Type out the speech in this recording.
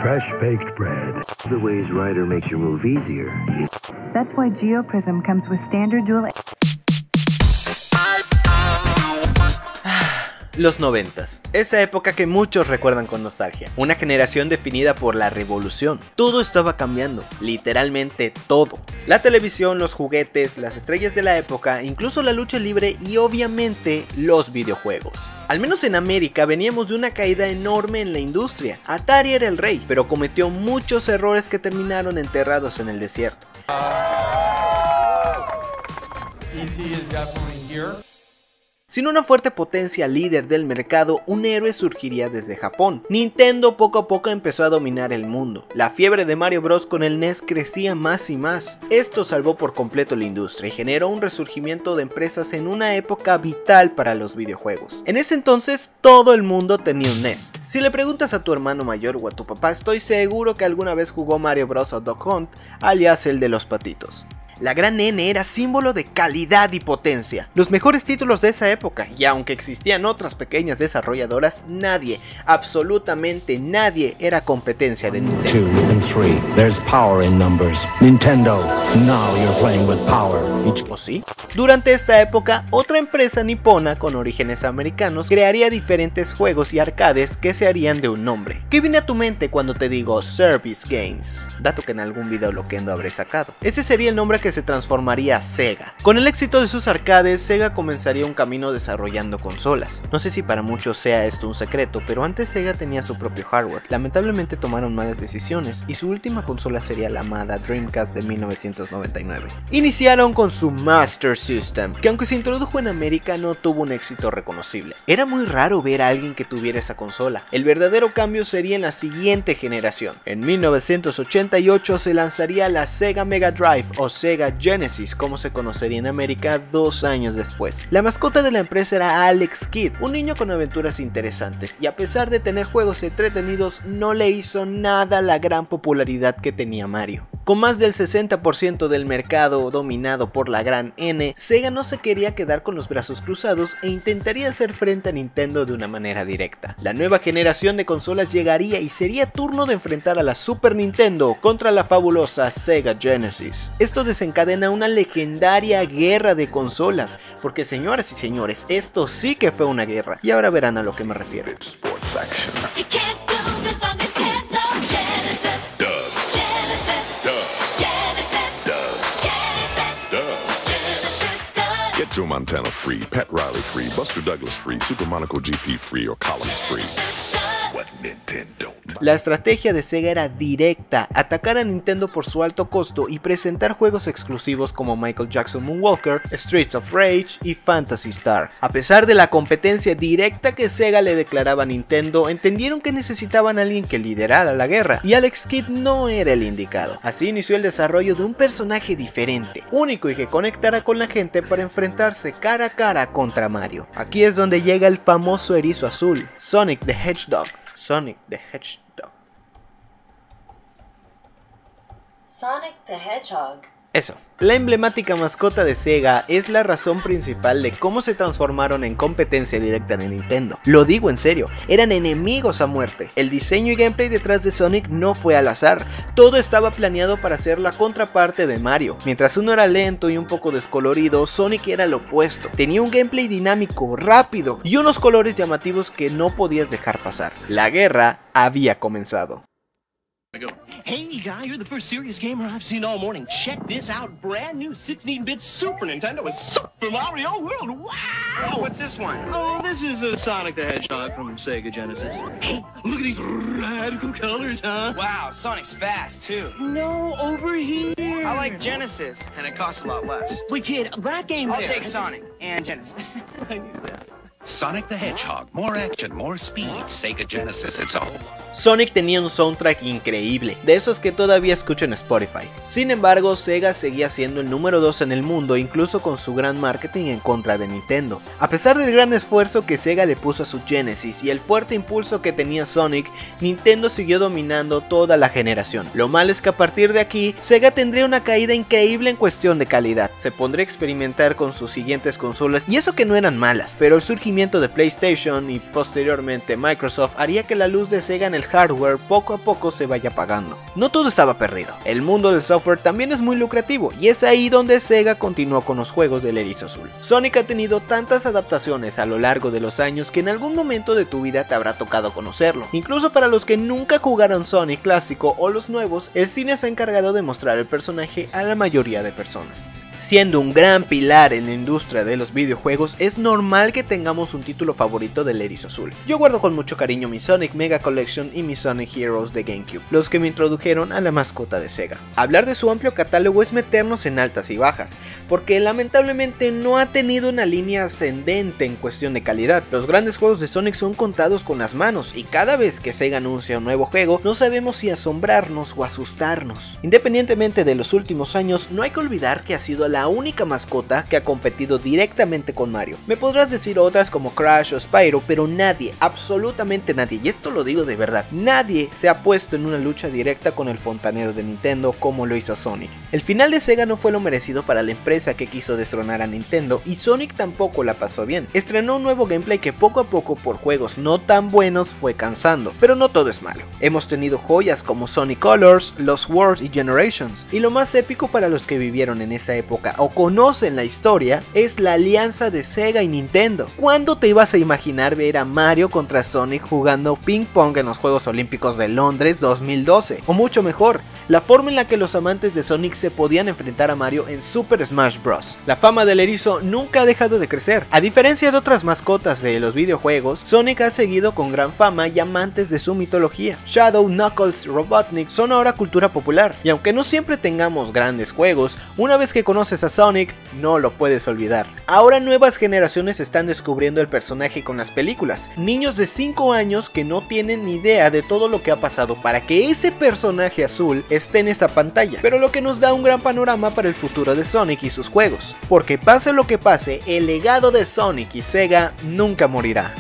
fresh baked bread. The ways Ryder makes your move easier is... That's why GeoPrism comes with standard dual... Los 90s, esa época que muchos recuerdan con nostalgia, una generación definida por la revolución. Todo estaba cambiando, literalmente todo. La televisión, los juguetes, las estrellas de la época, incluso la lucha libre y obviamente los videojuegos. Al menos en América veníamos de una caída enorme en la industria. Atari era el rey, pero cometió muchos errores que terminaron enterrados en el desierto. E.T. is definitely here. Sin una fuerte potencia líder del mercado, un héroe surgiría desde Japón. Nintendo poco a poco empezó a dominar el mundo. La fiebre de Mario Bros con el NES crecía más y más. Esto salvó por completo la industria y generó un resurgimiento de empresas en una época vital para los videojuegos. En ese entonces todo el mundo tenía un NES. Si le preguntas a tu hermano mayor o a tu papá, estoy seguro que alguna vez jugó Mario Bros o Duck Hunt, alias el de los patitos. La gran N era símbolo de calidad y potencia, los mejores títulos de esa época, y aunque existían otras pequeñas desarrolladoras, nadie, absolutamente nadie era competencia de Nintendo. 2 and 3. There's power in numbers. Nintendo, now you're playing with power. ¿O sí? Durante esta época, otra empresa nipona con orígenes americanos crearía diferentes juegos y arcades que se harían de un nombre. ¿Qué viene a tu mente cuando te digo Service Games? Dato que en algún video loquendo habré sacado. Ese sería el nombre que se transformaría a Sega. Con el éxito de sus arcades, Sega comenzaría un camino desarrollando consolas. No sé si para muchos sea esto un secreto, pero antes Sega tenía su propio hardware. Lamentablemente tomaron malas decisiones y su última consola sería la amada Dreamcast de 1999. Iniciaron con su Master System, que aunque se introdujo en América no tuvo un éxito reconocible. Era muy raro ver a alguien que tuviera esa consola. El verdadero cambio sería en la siguiente generación. En 1988 se lanzaría la Sega Mega Drive o Sega Genesis, como se conocería en América 2 años después. La mascota de la empresa era Alex Kidd, un niño con aventuras interesantes, y a pesar de tener juegos entretenidos, no le hizo nada la gran popularidad que tenía Mario. Con más del 60% del mercado dominado por la gran N, Sega no se quería quedar con los brazos cruzados e intentaría hacer frente a Nintendo de una manera directa. La nueva generación de consolas llegaría y sería turno de enfrentar a la Super Nintendo contra la fabulosa Sega Genesis. Esto desencadena una legendaria guerra de consolas, porque señoras y señores, esto sí que fue una guerra, y ahora verán a lo que me refiero. Joe Montana free, Pat Riley free, Buster Douglas free, Super Monaco GP free or Collins free. What Nintendo? La estrategia de Sega era directa, atacar a Nintendo por su alto costo y presentar juegos exclusivos como Michael Jackson Moonwalker, Streets of Rage y Phantasy Star. A pesar de la competencia directa que Sega le declaraba a Nintendo, entendieron que necesitaban a alguien que liderara la guerra, y Alex Kidd no era el indicado. Así inició el desarrollo de un personaje diferente, único y que conectara con la gente para enfrentarse cara a cara contra Mario. Aquí es donde llega el famoso erizo azul, Sonic the Hedgehog. Sonic the Hedgehog. Sonic the Hedgehog. Eso. La emblemática mascota de Sega es la razón principal de cómo se transformaron en competencia directa de Nintendo. Lo digo en serio, eran enemigos a muerte. El diseño y gameplay detrás de Sonic no fue al azar, todo estaba planeado para ser la contraparte de Mario. Mientras uno era lento y un poco descolorido, Sonic era lo opuesto. Tenía un gameplay dinámico, rápido y unos colores llamativos que no podías dejar pasar. La guerra había comenzado. Hey guy, you're the first serious gamer I've seen all morning. Check this out, brand new 16-bit Super Nintendo with Super Mario World. Wow! What's this one? Oh, this is a Sonic the Hedgehog from Sega Genesis. Hey, look at these radical colors, huh? Wow, Sonic's fast too. No, over here. I like Genesis, and it costs a lot less. Wait, kid, that game I'll there. take Sonic and Genesis. I knew that. Sonic the Hedgehog, more action, more speed, Sega Genesis, it's all. Sonic tenía un soundtrack increíble, de esos que todavía escucho en Spotify. Sin embargo, Sega seguía siendo el número 2 en el mundo, incluso con su gran marketing en contra de Nintendo. A pesar del gran esfuerzo que Sega le puso a su Genesis y el fuerte impulso que tenía Sonic, Nintendo siguió dominando toda la generación. Lo malo es que a partir de aquí, Sega tendría una caída increíble en cuestión de calidad. Se pondría a experimentar con sus siguientes consolas, y eso que no eran malas, pero el surgimiento surgimiento de PlayStation y posteriormente Microsoft haría que la luz de Sega en el hardware poco a poco se vaya apagando. No todo estaba perdido, el mundo del software también es muy lucrativo y es ahí donde Sega continuó con los juegos del Erizo Azul. Sonic ha tenido tantas adaptaciones a lo largo de los años que en algún momento de tu vida te habrá tocado conocerlo. Incluso para los que nunca jugaron Sonic clásico o los nuevos, el cine se ha encargado de mostrar el personaje a la mayoría de personas. Siendo un gran pilar en la industria de los videojuegos, es normal que tengamos un título favorito del Erizo Azul. Yo guardo con mucho cariño mi Sonic Mega Collection y mi Sonic Heroes de GameCube, los que me introdujeron a la mascota de Sega. Hablar de su amplio catálogo es meternos en altas y bajas, porque lamentablemente no ha tenido una línea ascendente en cuestión de calidad. Los grandes juegos de Sonic son contados con las manos, y cada vez que Sega anuncia un nuevo juego, no sabemos si asombrarnos o asustarnos. Independientemente de los últimos años, no hay que olvidar que ha sido la única mascota que ha competido directamente con Mario. Me podrás decir otras como Crash o Spyro, pero nadie, absolutamente nadie, y esto lo digo de verdad, nadie se ha puesto en una lucha directa con el fontanero de Nintendo como lo hizo Sonic. El final de Sega no fue lo merecido para la empresa que quiso destronar a Nintendo, y Sonic tampoco la pasó bien. Estrenó un nuevo gameplay que poco a poco por juegos no tan buenos fue cansando, pero no todo es malo. Hemos tenido joyas como Sonic Colors, Lost World y Generations, y lo más épico para los que vivieron en esa época o conocen la historia es la alianza de Sega y Nintendo. ¿Cuándo te ibas a imaginar ver a Mario contra Sonic jugando ping pong en los Juegos Olímpicos de Londres 2012? O mucho mejor, la forma en la que los amantes de Sonic se podían enfrentar a Mario en Super Smash Bros. La fama del erizo nunca ha dejado de crecer. A diferencia de otras mascotas de los videojuegos, Sonic ha seguido con gran fama y amantes de su mitología. Shadow, Knuckles, Robotnik son ahora cultura popular, y aunque no siempre tengamos grandes juegos, una vez que conoces a Sonic, no lo puedes olvidar. Ahora nuevas generaciones están descubriendo el personaje con las películas. Niños de 5 años que no tienen ni idea de todo lo que ha pasado para que ese personaje azul esté en esta pantalla, pero lo que nos da un gran panorama para el futuro de Sonic y sus juegos, porque pase lo que pase, el legado de Sonic y Sega nunca morirá.